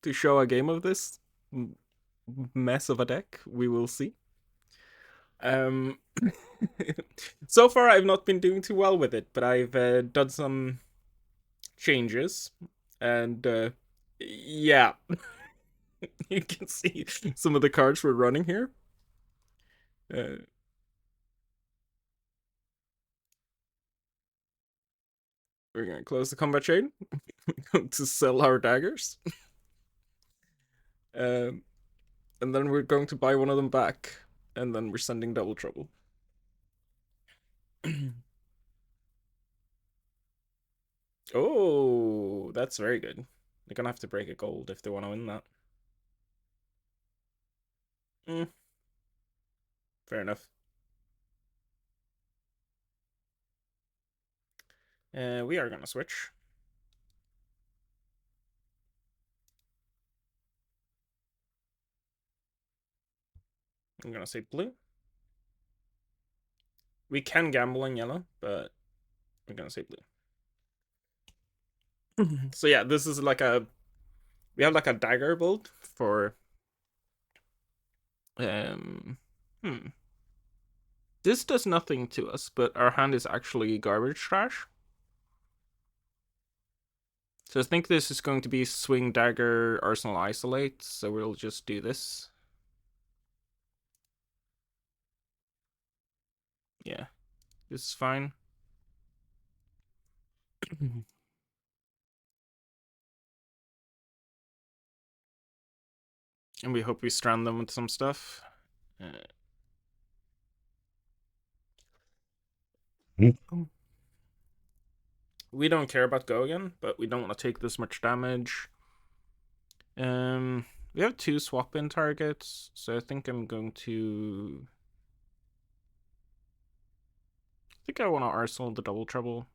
to show a game of this mess of a deck. We will see. Um, so far I've not been doing too well with it, but I've done some changes, and yeah, you can see some of the cards we're running here. Uh, we're gonna close the combat chain to sell our daggers, um, and then we're going to buy one of them back, and then we're sending double trouble. Oh, that's very good. They're gonna have to break a gold if they want to win that. Mm, fair enough. We are gonna switch. I'm gonna say blue. We can gamble in yellow, but we're gonna say blue. So yeah, this is like we have like a dagger build for um hmm. This does nothing to us, but our hand is actually garbage trash. So I think this is going to be swing dagger arsenal isolate, so we'll just do this. Yeah, this is fine. And we hope we strand them with some stuff. We don't care about go again, but we don't want to take this much damage. We have 2 swap in targets, so I think I'm going to. I think I want to arsenal the double trouble.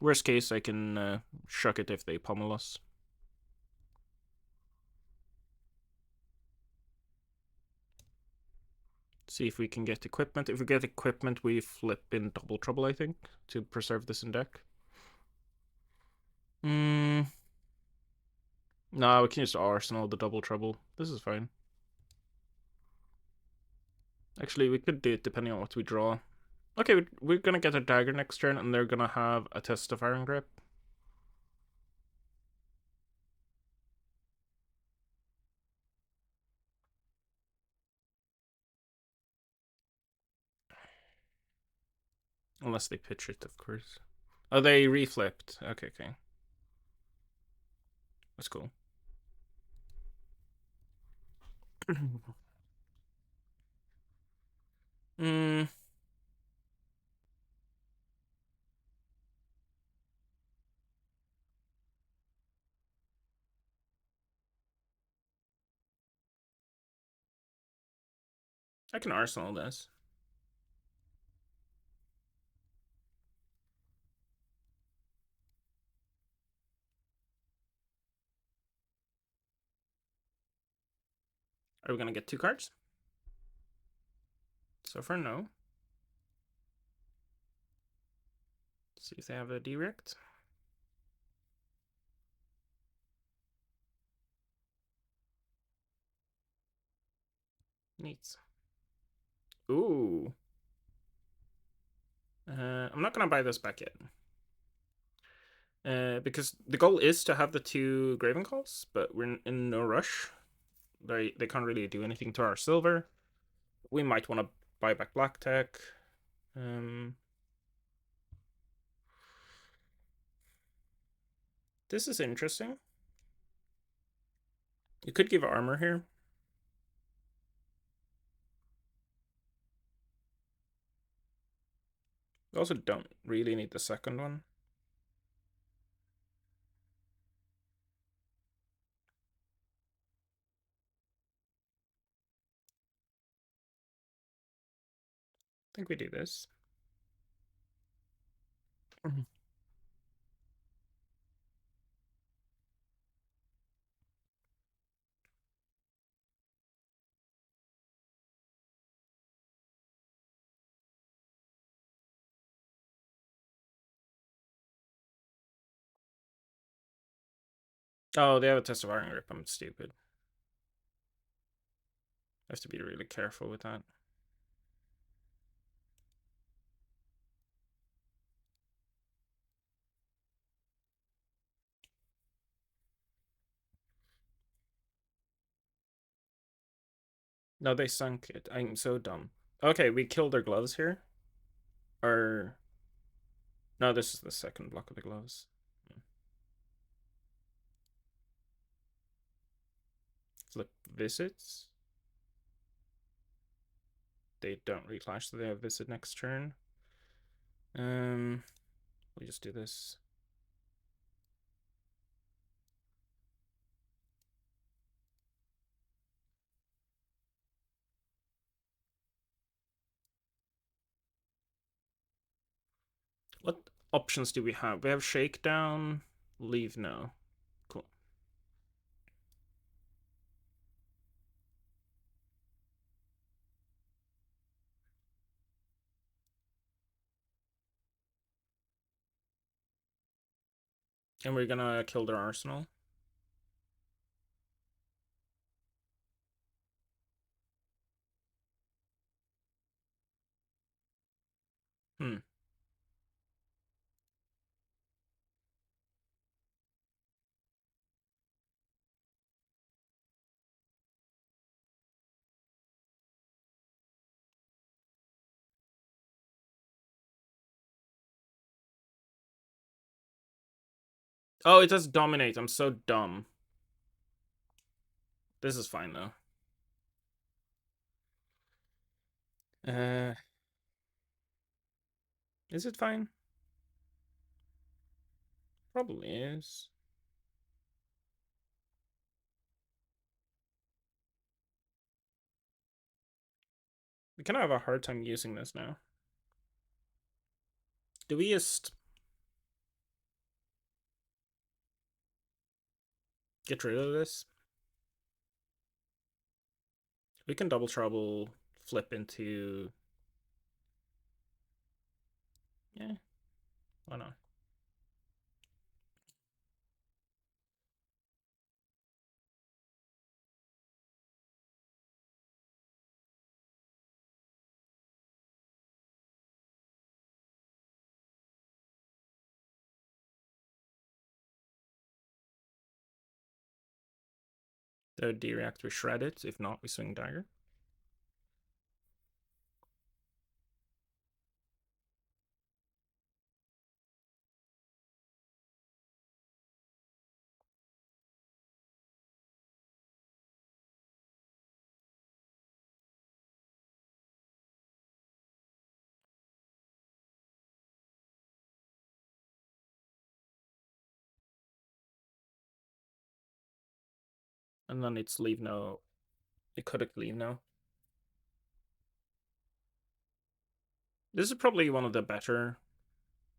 Worst case, I can shuck it if they pummel us. See if we can get equipment. If we get equipment, we flip in double trouble, I think, to preserve this in deck. No, we can just arsenal the double trouble. This is fine. Actually, we could do it depending on what we draw. Okay, we're gonna get a dagger next turn, and they're gonna have a test of iron grip. Unless they pitch it, of course. Oh, they reflipped. Okay, okay. That's cool. Hmm. I can arsenal this. Are we gonna get 2 cards? So far, no. Let's see if they have a direct. Neat. Ooh. I'm not gonna buy this back yet. Because the goal is to have the 2 Graven Calls, but we're in no rush. They can't really do anything to our silver. We might want to buy back black tech. This is interesting. You could give armor here. We also don't really need the second one. I think we do this. Oh, they have a test of iron grip. I'm stupid. I have to be really careful with that. No, they sunk it. I'm so dumb. Okay, we killed their gloves here. Or no, this is the second block of the gloves. Flip visits. They don't reclash, so they have visit next turn. We just do this. What options do we have? We have shakedown, leave no. Cool. And we're gonna kill their arsenal. Hmm. Oh, it does dominate. I'm so dumb. This is fine though. Uh, is it fine? Probably is. We kind of have a hard time using this now. Do we just get rid of this? We can double trouble, flip into. Yeah, why not? The D reactor shred it. If not, we swing dagger. And then it's leave no. It could leave no. This is probably one of the better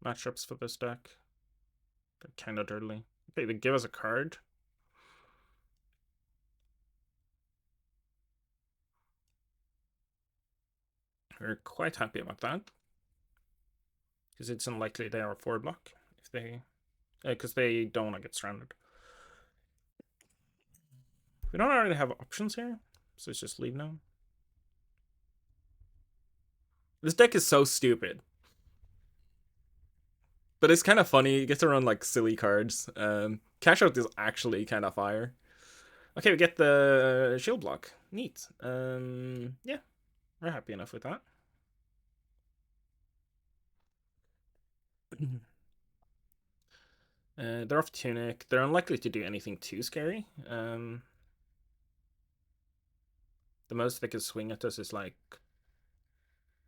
matchups for this deck. They're kind of dirty. Okay, they give us a card. We're quite happy about that. Because it's unlikely they are a 4 block. If they. Because they don't want to get stranded. We don't already have options here. So it's just leave now. This deck is so stupid. But it's kind of funny. You get to run like silly cards. Cash out is actually kind of fire. Okay, we get the shield block. Neat. Yeah, we're happy enough with that. They're off tunic. They're unlikely to do anything too scary. The most they could swing at us is like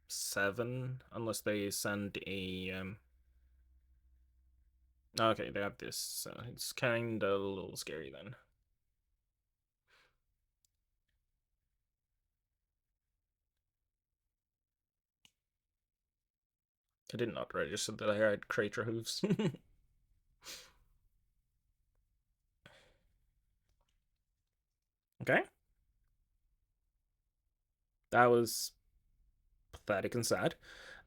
7, unless they send a. Okay, they have this, so it's kind of a little scary then. I did not register that I had Krater hooves. Okay. That was pathetic and sad.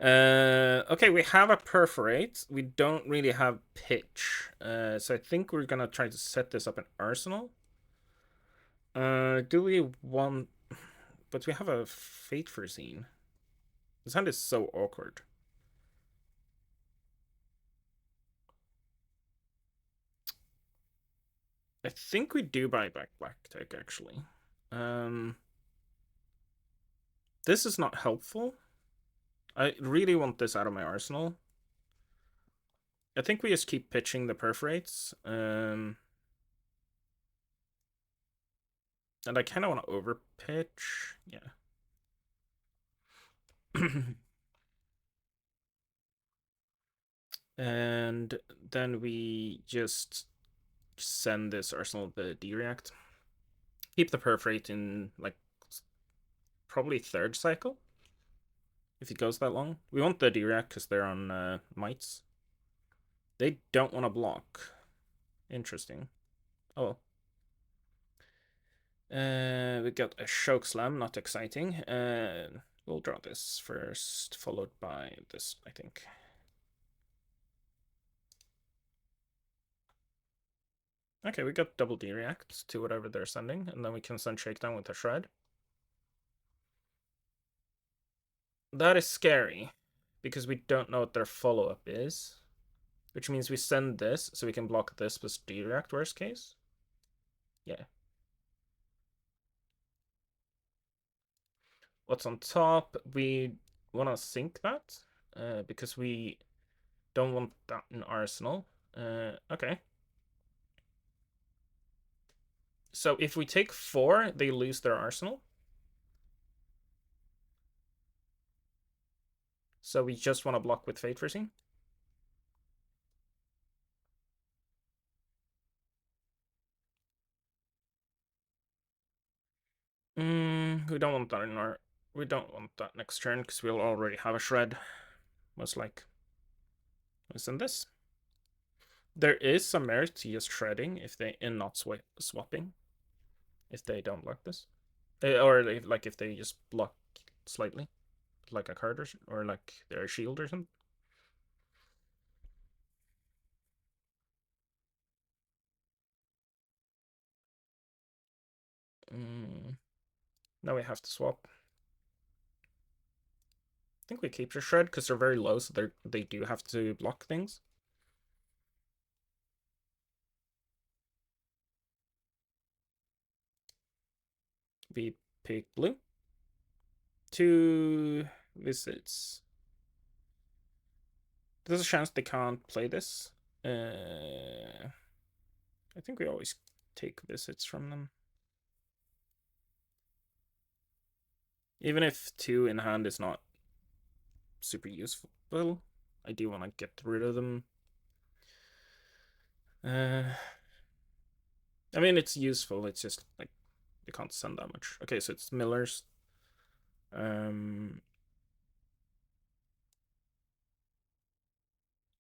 Okay, we have a perforate. We don't really have pitch. So I think we're gonna try to set this up in Arsenal. Do we want... But we have a fate foreseen. This hand is so awkward. I think we do buy back black tech, actually. This is not helpful. I really want this out of my arsenal. I think we just keep pitching the perforates. And I kind of want to overpitch. Yeah. And then we just send this arsenal the D-React. Keep the perforate in, like, probably third cycle. If it goes that long. We want the D-React because they're on mites. They don't want to block. Interesting. Oh well. We got a choke slam, not exciting. We'll draw this first, followed by this, I think. Okay, we got double D-React to whatever they're sending, and then we can send Shakedown with a Shred. That is scary, because we don't know what their follow-up is. Which means we send this, so we can block this with D-React, worst case. Yeah. What's on top? We want to sync that, because we don't want that in Arsenal. Okay. So if we take 4, they lose their Arsenal. So we just want to block with Fate Foreseen. We don't want that in our... We don't want that next turn, because we'll already have a Shred. Most like. Let's send this. There is some merit to just shredding if they... and not swapping. If they don't block this. Or if they just block slightly. Like a card or like their shield or something. Now we have to swap. I think we keep the shred because they're very low, so they do have to block things. We pick blue. 2 visits. There's a chance they can't play this. I think we always take visits from them. Even if 2 in hand is not super useful, I do want to get rid of them. I mean, it's useful. It's just like they can't send that much. Okay, so it's Miller's.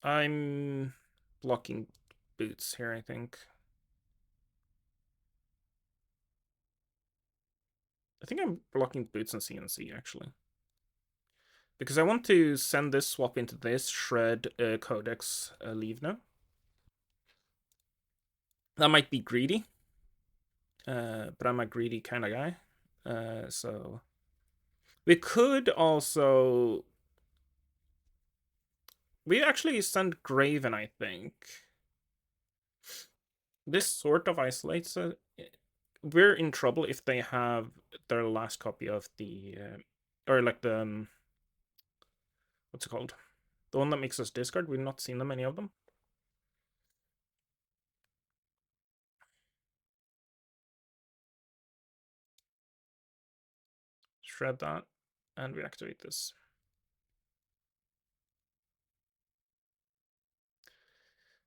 I'm blocking boots here, I think. I think I'm blocking boots and CNC, actually. Because I want to send this swap into this, shred Codex leave now. That might be greedy. But I'm a greedy kind of guy. So we could also... We actually send Graven, I think. This sort of isolates it. We're in trouble if they have their last copy of the... or like the... what's it called? The one that makes us discard. We've not seen them, any of them. Shred that and we activate this.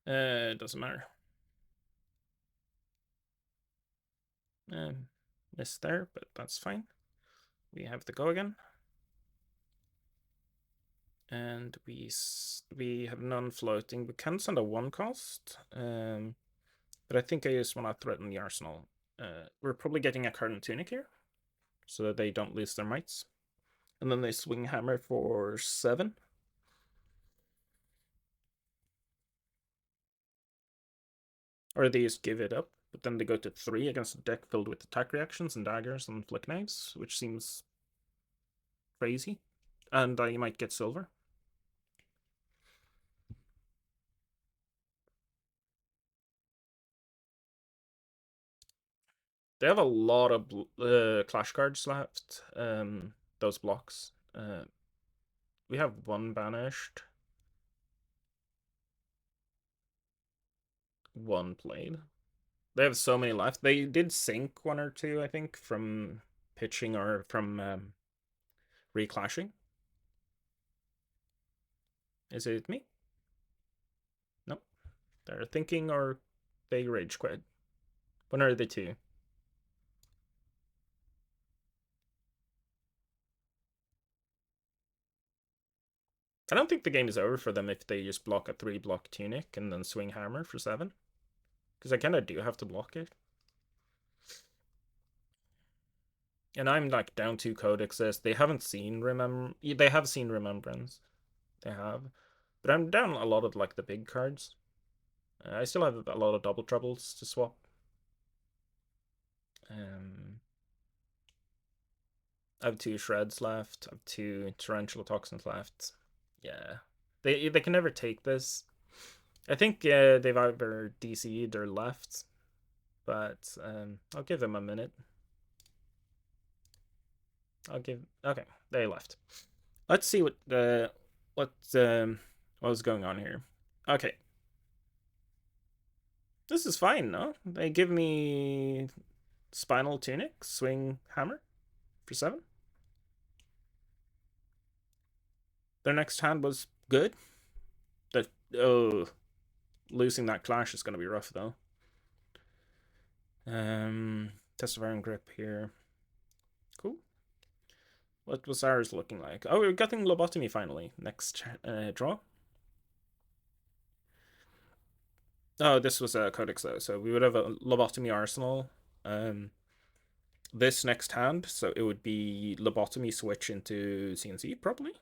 It doesn't matter. Missed there, but that's fine. We have to go again. And we have none floating. We can send a 1 cost. But I think I just want to threaten the arsenal. We're probably getting a card and tunic here, so that they don't lose their mites. And then they swing hammer for 7. Or they just give it up, but then they go to 3 against a deck filled with attack reactions and daggers and flick knives, which seems crazy. And you might get silver. They have a lot of clash cards left. Those blocks. We have 1 banished, 1 played. They have so many left. They did sink 1 or 2, I think, from pitching or from reclashing. Is it me? Nope. They're thinking or they rage quit. One or the two. I don't think the game is over for them if they just block a 3-block tunic and then swing hammer for 7. Because I kind of do have to block it. And I'm like down 2 codexes. They haven't seen They have seen Remembrance. They have. But I'm down a lot of like the big cards. I still have a lot of double troubles to swap. I have 2 shreds left. I have 2 tarantula toxins left. Yeah. They can never take this. I think they've either DC'd or left. But I'll give them a minute. Okay, they left. Let's see what was going on here. Okay. This is fine, no? They give me spinal tunic, swing hammer for 7. Their next hand was good. Losing that clash is gonna be rough though. Test of iron grip here. Cool. What was ours looking like? Oh, we're getting lobotomy finally. Next draw. Oh, this was a codex though, so we would have a lobotomy arsenal. This next hand, so it would be lobotomy switch into CNC probably.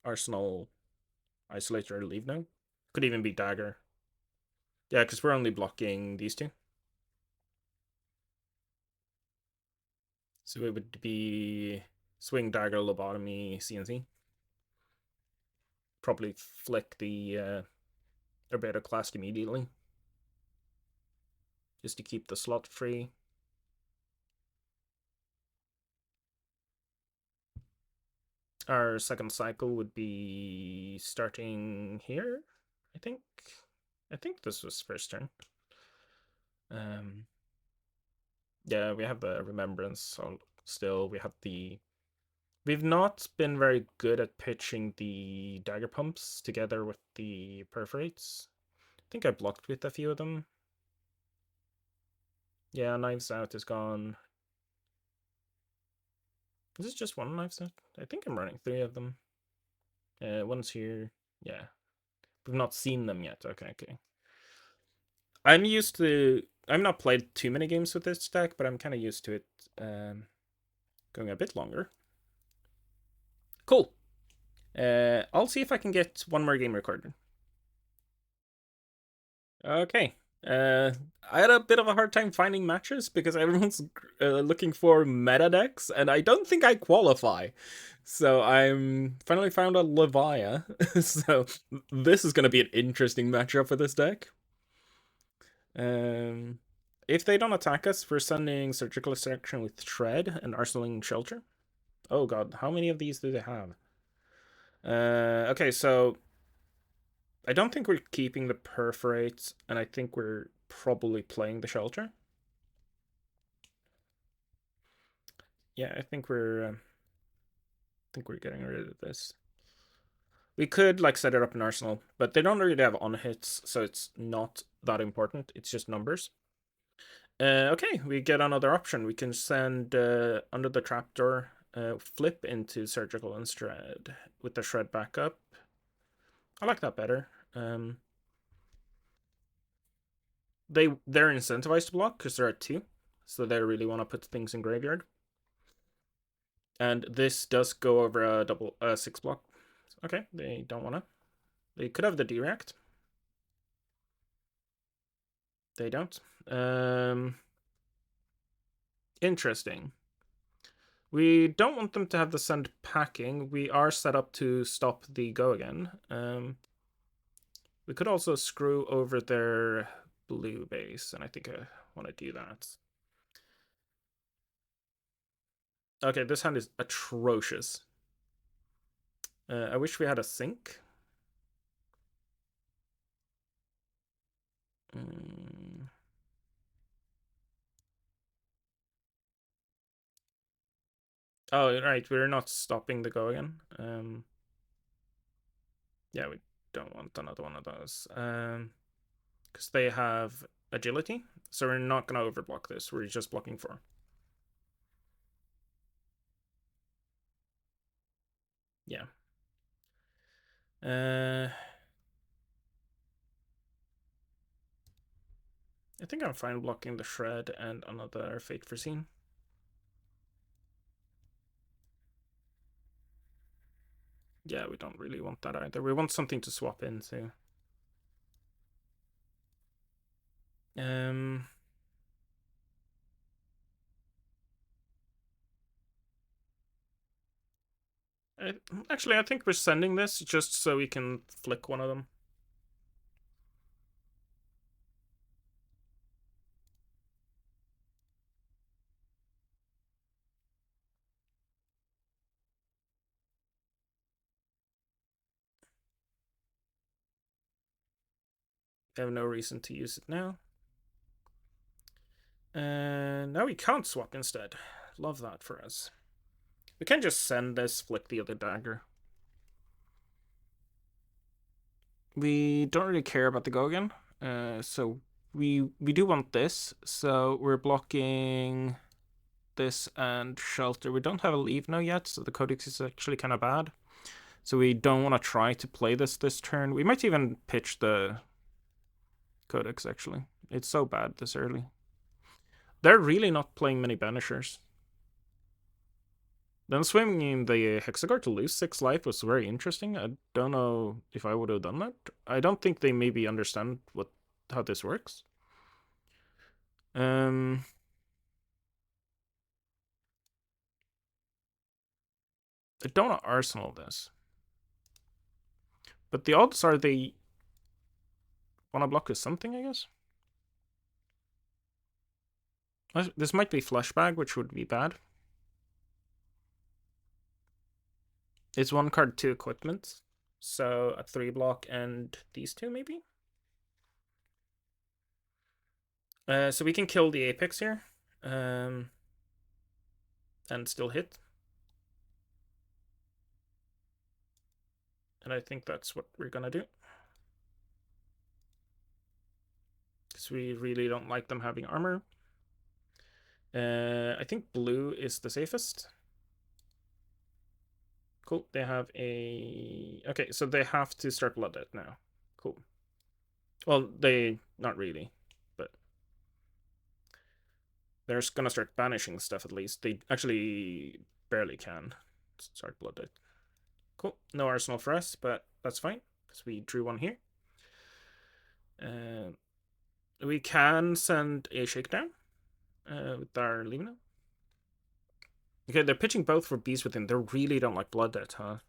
Arsenal, isolator, leave now. Could even be dagger. Yeah, because we're only blocking these 2. So it would be swing, dagger, lobotomy, CNC. Probably flick the Herbeto class immediately. Just to keep the slot free. Our second cycle would be starting here, I think. I think this was first turn. Yeah, we have the remembrance. So still, we have the. We've not been very good at pitching the dagger pumps together with the perforates. I think I blocked with a few of them. Yeah, knives out is gone. Is this just 1 knives out? I think I'm running 3 of them. One's here. Yeah. We've not seen them yet. Okay. I'm used to. I've not played too many games with this deck, but I'm kind of used to it going a bit longer. Cool. I'll see if I can get 1 more game recorded. Okay. I had a bit of a hard time finding matches because everyone's looking for meta decks, and I don't think I qualify. So I'm finally found a Levia. So this is going to be an interesting matchup for this deck. If they don't attack us, we're sending Surgical Extraction with Shred and Arsenal Shelter. Oh god, how many of these do they have? Okay, so I don't think we're keeping the Perforate, and I think we're probably playing the Shelter. Yeah, I think we're getting rid of this. We could like set it up in Arsenal, but they don't really have on hits, so it's not that important. It's just numbers. Okay, we get another option. We can send under the trapdoor flip into surgical and shred with the shred backup. I like that better. They're incentivized to block because they're at 2, so they really want to put things in graveyard. And this does go over a double 6 block. Okay, they don't wanna. They could have the direct. They don't. Interesting. We don't want them to have the send packing. We are set up to stop the go again. We could also screw over their blue base, and I think I want to do that. Okay, this hand is atrocious. I wish we had a sink. Mm. Oh, right, we're not stopping the go again. Yeah, we don't want another one of those. Because they have agility, so we're not going to overblock this. We're just blocking 4. Yeah. I think I'm fine blocking the shred and another fate foreseen. Yeah, we don't really want that either. We want something to swap into. Um, I, actually, I think we're sending this just so we can flick one of them. I have no reason to use it now. And now we can't swap instead. Love that for us. We can just send this, flick the other dagger. We don't really care about the Gogan. So we do want this. So we're blocking this and shelter. We don't have a leave now yet, so the codex is actually kind of bad. So we don't want to try to play this turn. We might even pitch the codex, actually. It's so bad this early. They're really not playing many banishers. Then swinging the Hexagar to lose 6 life was very interesting. I don't know if I would have done that. I don't think they maybe understand how this works. I don't know Arsenal this. But the odds are they want to block with something, I guess. This might be Fleshbag, which would be bad. It's 1 card, 2 equipment. So a 3 block and these 2 maybe? So we can kill the Apex here. And still hit. And I think that's what we're gonna do. Because we really don't like them having armor. I think blue is the safest. Cool. They have a... Okay, so they have to start Blooded now. Cool. Well, they... Not really, but... They're gonna start banishing stuff at least. They actually barely can start Blooded. Cool. No arsenal for us, but that's fine, because we drew one here. We can send a shakedown with our Limina. Okay, they're pitching both for Beast Within. They really don't like Blood Debt, huh?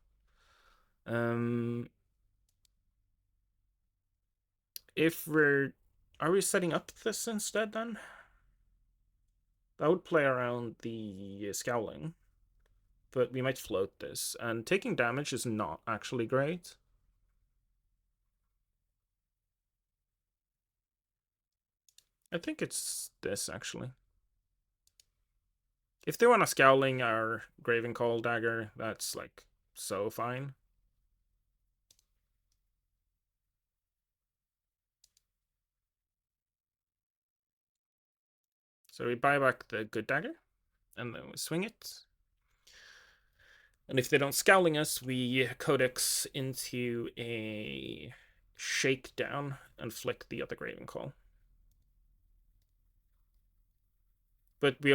If we're... Are we setting up this instead, then? That would play around the Scowling. But we might float this. And taking damage is not actually great. I think it's this, actually. If they want a Scowling or Graven Call Dagger, that's, like, so fine. So we buy back the good dagger, and then we swing it. And if they don't Scowling us, we Codex into a Shakedown and flick the other Graven Call. But we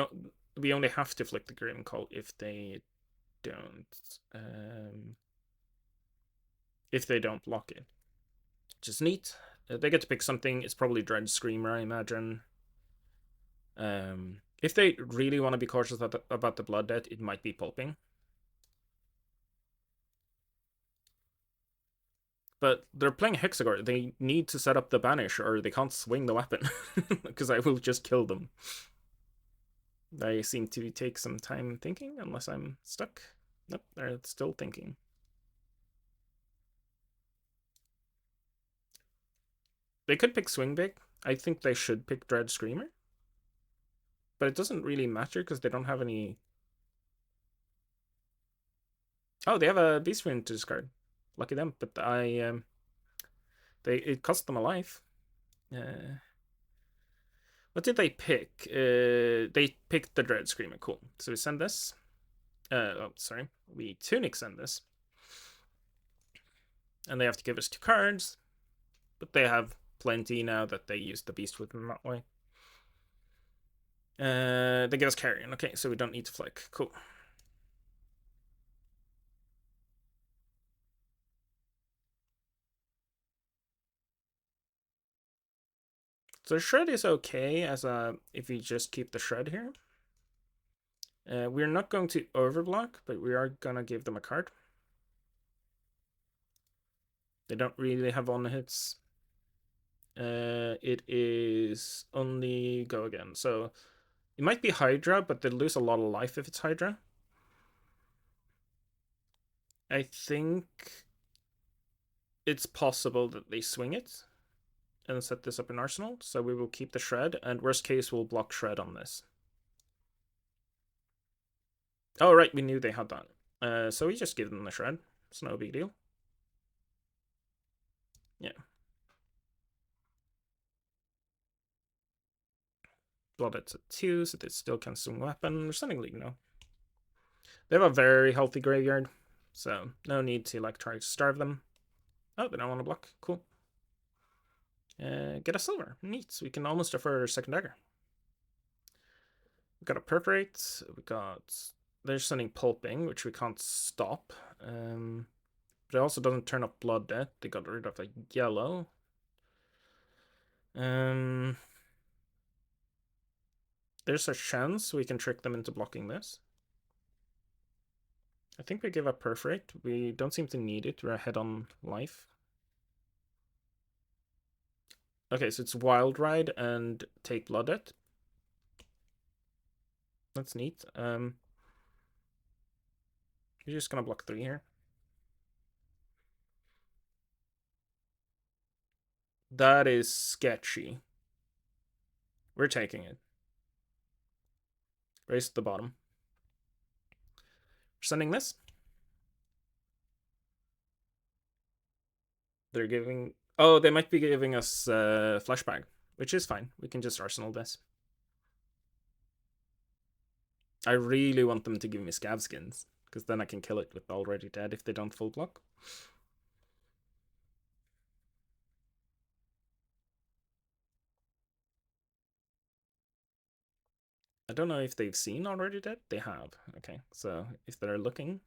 only have to flick the Graven Call if they don't. If they don't block it. Which is neat. They get to pick something. It's probably Dread Screamer, I imagine. If they really want to be cautious about the Blood Debt, it might be Pulping. But they're playing Hexagore. They need to set up the Banish or they can't swing the weapon. Because I will just kill them. They seem to take some time thinking, unless I'm stuck. Nope, they're still thinking. They could pick Swing Big. I think they should pick Dread Screamer. But it doesn't really matter because they don't have any... Oh, they have a Beast Wind to discard. Lucky them, but it cost them a life. What did they pick? They picked the Dread Screamer. Cool. So we send this. Sorry. We Tunic send this. And they have to give us 2 cards. But they have plenty now that they use the Beast Wind that way. They give us Carrion. Okay, so we don't need to flick. Cool. So Shred is okay as if we just keep the Shred here. We're not going to overblock, but we are gonna give them a card. They don't really have on hits. It is only go again. So it might be Hydra, but they lose a lot of life if it's Hydra. I think it's possible that they swing it and set this up in Arsenal. So we will keep the Shred, and worst case, we'll block Shred on this. Oh, right, we knew they had that. So we just give them the Shred. It's no big deal. Yeah. Blooded's at 2, so they still can swing weapon. They're sending League now. They have a very healthy graveyard, so no need to like try to starve them. Oh, they don't want to block. Cool. Get a silver. Neat. We can almost defer second dagger. We got a perforate. We got... They're sending pulping, which we can't stop. But it also doesn't turn off blood debt. They got rid of a yellow. There's a chance we can trick them into blocking this. I think we give up perforate. We don't seem to need it. We're ahead on life. Okay, so it's Wild Ride and take blood debt. That's neat. We're just gonna block 3 here. That is sketchy. We're taking it. Race to the bottom. We're sending this. They're giving... Oh, they might be giving us flashback, which is fine. We can just arsenal this. I really want them to give me Scav skins, because then I can kill it with already dead if they don't full block. I don't know if they've seen already dead. They have. Okay, so if they're looking...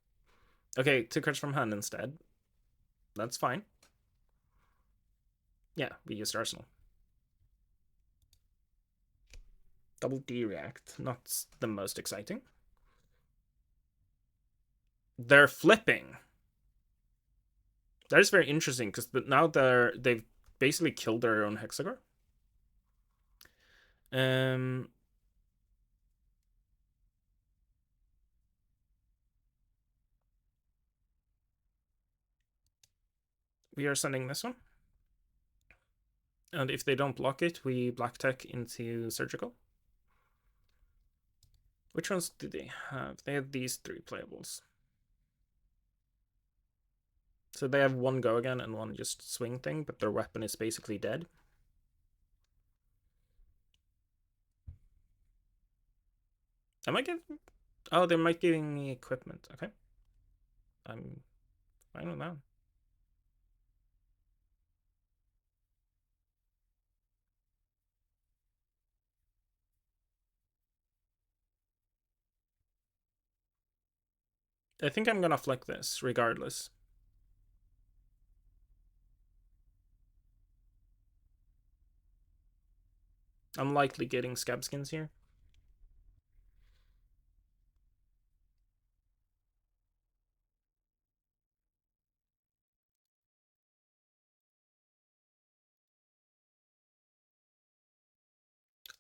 Okay, 2 cards from hand instead. That's fine. Yeah, we used Arsenal. Double D react. Not the most exciting. They're flipping. That is very interesting because now they've basically killed their own Hexagore. We are sending this one. And if they don't block it, we black tech into surgical. Which ones do they have? They have these 3 playables. So they have 1 go again and 1 just swing thing, but their weapon is basically dead. Am I giving... Oh, they might giving me equipment. Okay. I'm fine with that. I think I'm gonna flick this regardless. I'm likely getting scab skins here.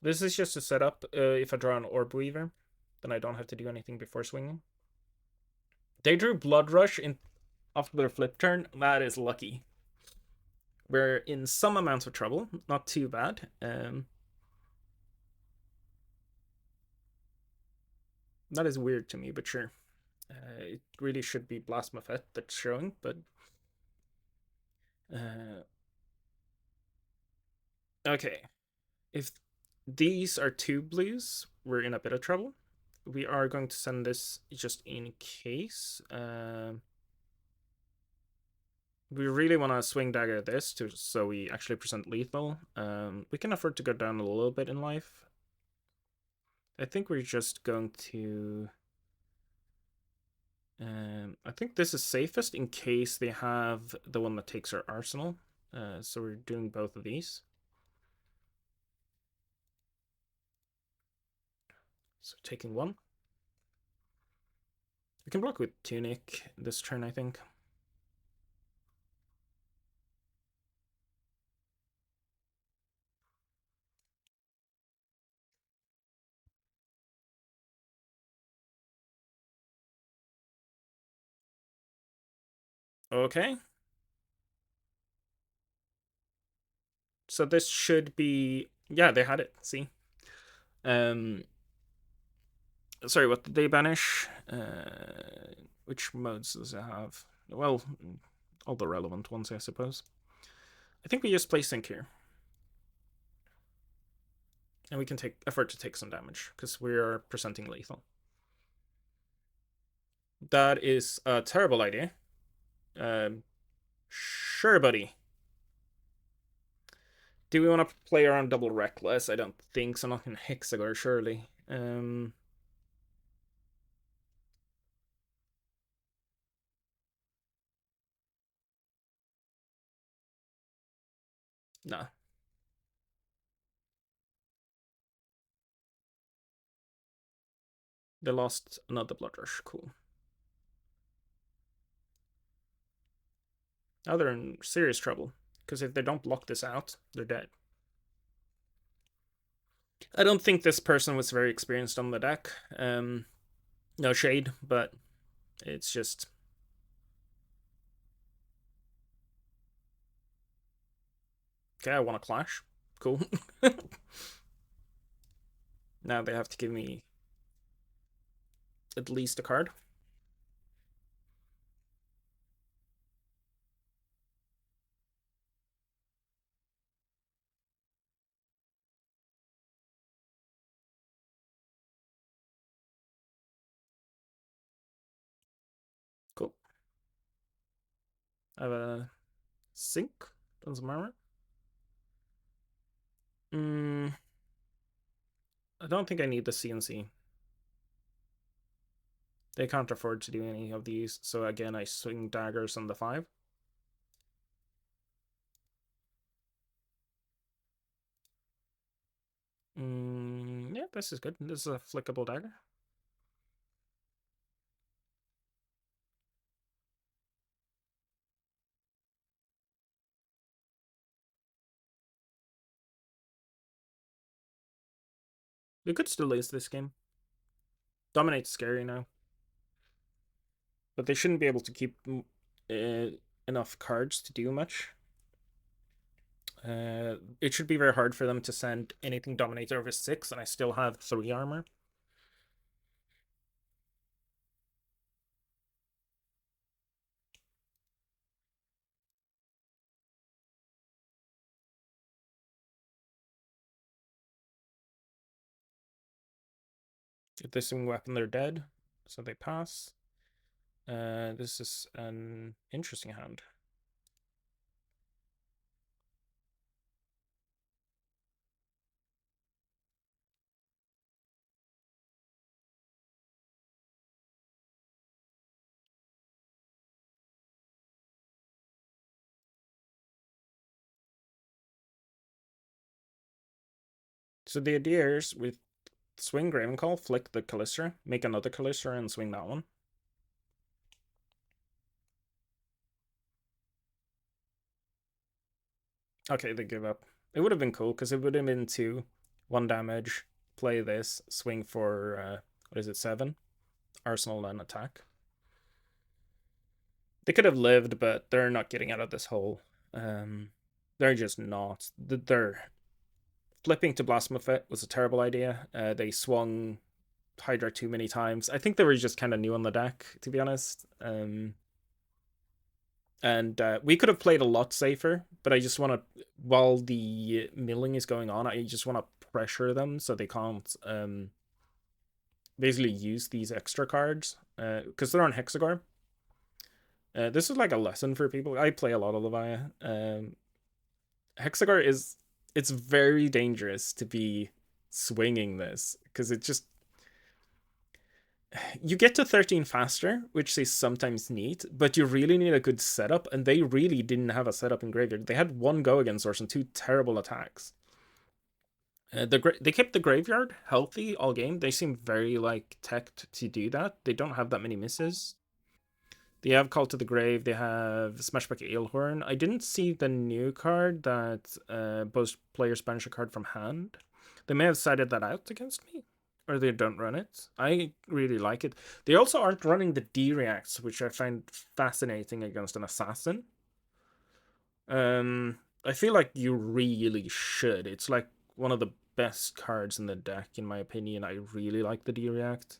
This is just a setup. If I draw an Orb Weaver, then I don't have to do anything before swinging. They drew Blood Rush in after their flip turn. That is lucky. We're in some amount of trouble. Not too bad. That is weird to me, but sure. It really should be Blasphemous that's showing, but okay. If these are two blues, we're in a bit of trouble. We are going to send this just in case. We really want to swing dagger this so we actually present lethal. We can afford to go down a little bit in life. I think we're just going to. I think this is safest in case they have the one that takes our arsenal. So we're doing both of these. So taking one. We can block with Tunic this turn, I think. Okay. So this should be... Yeah, they had it. See? Sorry, what did they banish? Which modes does it have? Well, all the relevant ones, I suppose. I think we just play Sync here. And we can afford to take some damage, because we are presenting lethal. That is a terrible idea. Sure, buddy. Do we want to play around double reckless? I don't think so. Not in Hexagon, surely. No. They lost another blood rush. Cool. Now they're in serious trouble. Because if they don't block this out, they're dead. I don't think this person was very experienced on the deck. No shade, but it's just... Okay, I want to clash. Cool. Now they have to give me at least a card. Cool. I have a Sync. Doesn't matter. I don't think I need the CNC. They can't afford to do any of these, so again, I swing daggers on the 5. Yeah, this is good. This is a flickable dagger. We could still lose this game. Dominate's scary now. But they shouldn't be able to keep enough cards to do much. It should be very hard for them to send anything Dominate over 6, and I still have 3 armor. Get this in weapon, they're dead, so they pass. This is an interesting hand. So the idea is with swing Gravenclaw, flick the Talishar, make another Talishar, and swing that one. Okay, they give up. It would have been cool because it would have been 2, 1 damage. Play this, swing for what is it, 7? Arsenal and attack. They could have lived, but they're not getting out of this hole. They're just not. They're flipping to Blasphemous was a terrible idea. They swung Hydra too many times. I think they were just kind of new on the deck, to be honest. And we could have played a lot safer, but I just want to, while the milling is going on, I just want to pressure them so they can't basically use these extra cards because they're on Hexagor. This is like a lesson for people. I play a lot of Levia. Hexagor is, it's very dangerous to be swinging this because it just, you get to 13 faster, which they sometimes need, but you really need a good setup, and they really didn't have a setup in Graveyard. They had 1 go against Source and 2 terrible attacks. They kept the Graveyard healthy all game. They seem very like teched to do that. They don't have that many misses. They have Call to the Grave. They have Smashback Eelhorn. I didn't see the new card that both players banish a card from hand. They may have sided that out against me, or they don't run it. I really like it. They also aren't running the D-Reacts, which I find fascinating against an Assassin. I feel like you really should. It's like one of the best cards in the deck, in my opinion. I really like the D-React.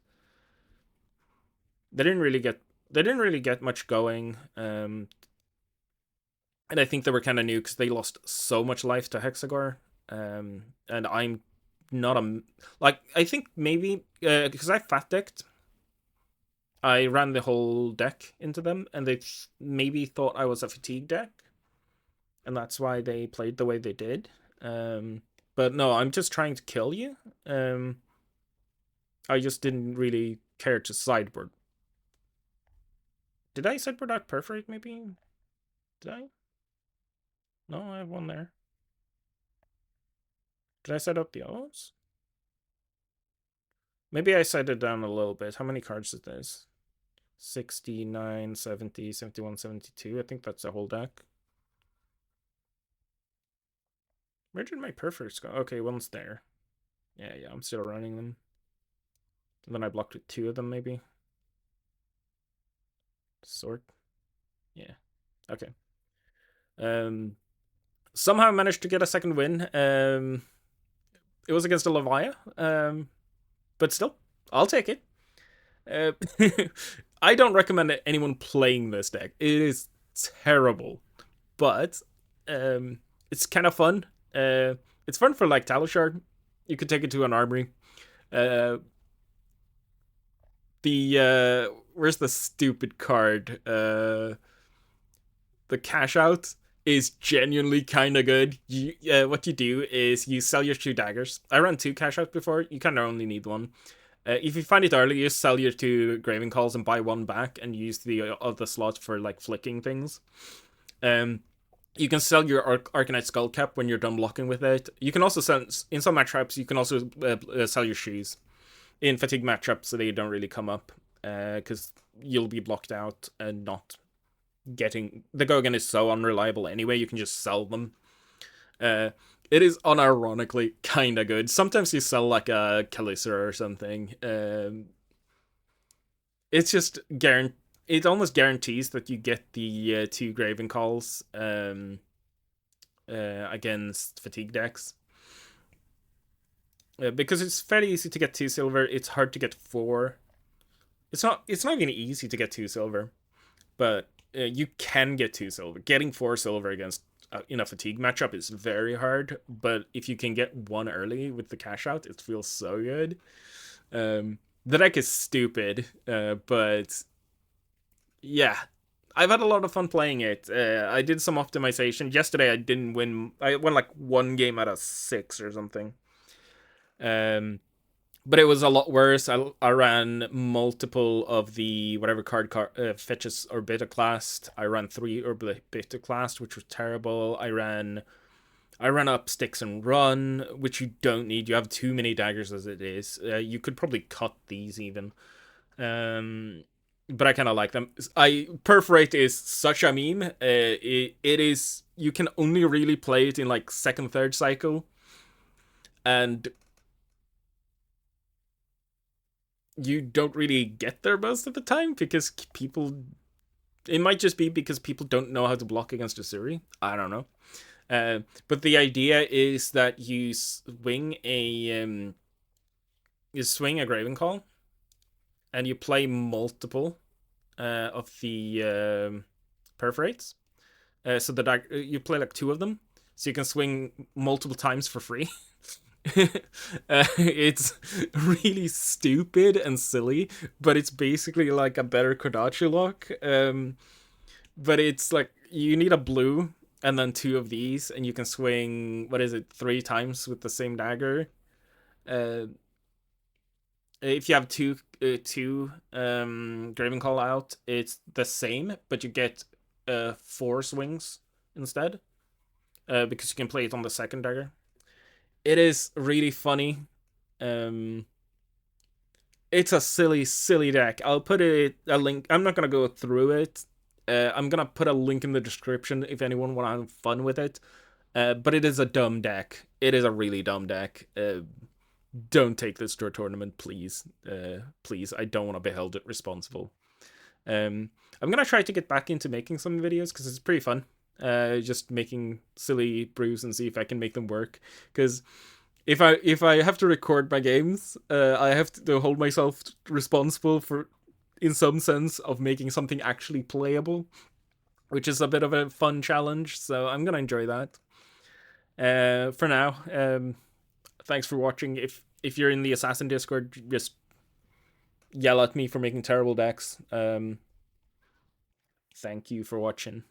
They didn't really get much going. And I think they were kind of new because they lost so much life to Hexagor. And I'm not a, like, I think maybe because I fat decked, I ran the whole deck into them, and they maybe thought I was a fatigue deck, and that's why they played the way they did. But no, I'm just trying to kill you. I just didn't really care to sideboard. Did I sideboard out Perforate, maybe? Did I? No, I have one there. Did I set up the others? Maybe I sided down a little bit. How many cards is this? 69, 70, 71, 72. I think that's the whole deck. Where did my Perforates go? Okay, one's there. Yeah, I'm still running them. And then I blocked with 2 of them, maybe. Sort. Yeah. Okay. Somehow managed to get a second win. It was against a Levia. But still, I'll take it. I don't recommend anyone playing this deck. It is terrible, but it's kind of fun. It's fun for like Talishar. You could take it to an armory. Where's the stupid card? The cash out is genuinely kind of good. What you do is you sell your 2 daggers. I ran 2 cash out before. You kind of only need 1. If you find it early, you sell your 2 Graven Calls and buy 1 back and use the other slot for like flicking things. You can sell your Arcanite Skullcap when you're done blocking with it. You can also sell, in some matchups, you can also sell your shoes. In fatigue matchups, so they don't really come up because you'll be blocked out and not getting... The Gogan is so unreliable anyway, you can just sell them. It is unironically kind of good. Sometimes you sell like a Talishar or something. It's just it almost guarantees that you get the 2 Graven Calls against fatigue decks. Because it's fairly easy to get 2 silver. It's hard to get 4. It's not even easy to get 2 silver, but you can get 2 silver. Getting 4 silver against in a fatigue matchup is very hard, but if you can get 1 early with the cash out, it feels so good. The deck is stupid, but yeah, I've had a lot of fun playing it. I did some optimization. Yesterday I didn't win. I won like 1 game out of 6 or something. But it was a lot worse. I ran multiple of the whatever card fetches or beta classed. I ran 3 or beta classed, which was terrible. I ran I run up sticks and run, which you don't need. You have too many daggers as it is. You could probably cut these even. But I kind of like them. I perforate is such a meme. It is, you can only really play it in like second, third cycle, and you don't really get there most of the time because people. It might just be because people don't know how to block against Uzuri. I don't know. But the idea is that you swing a Graven Call, and you play multiple of the perforates. So you play like two of them, so you can swing multiple times for free. It's really stupid and silly, but it's basically like a better Kodachi lock. But it's like you need a blue and then two of these, and you can swing, what is it, three times with the same dagger. Uh, if you have two Graven Call out, it's the same, but you get four swings instead, because you can play it on the second dagger. It is really funny. Um, it's a silly deck. I'll put a link. I'm not gonna go through it. I'm gonna put a link in the description if anyone want to have fun with it. But it is a dumb deck. It is a really dumb deck. Don't take this to a tournament, please. Please, I don't want to be held responsible. I'm gonna try to get back into making some videos because it's pretty fun. Just making silly brews and see if I can make them work. Because if I have to record my games, I have to hold myself responsible for, in some sense, of making something actually playable, which is a bit of a fun challenge. So I'm gonna enjoy that. For now, thanks for watching. If you're in the Assassin Discord, just yell at me for making terrible decks. Thank you for watching.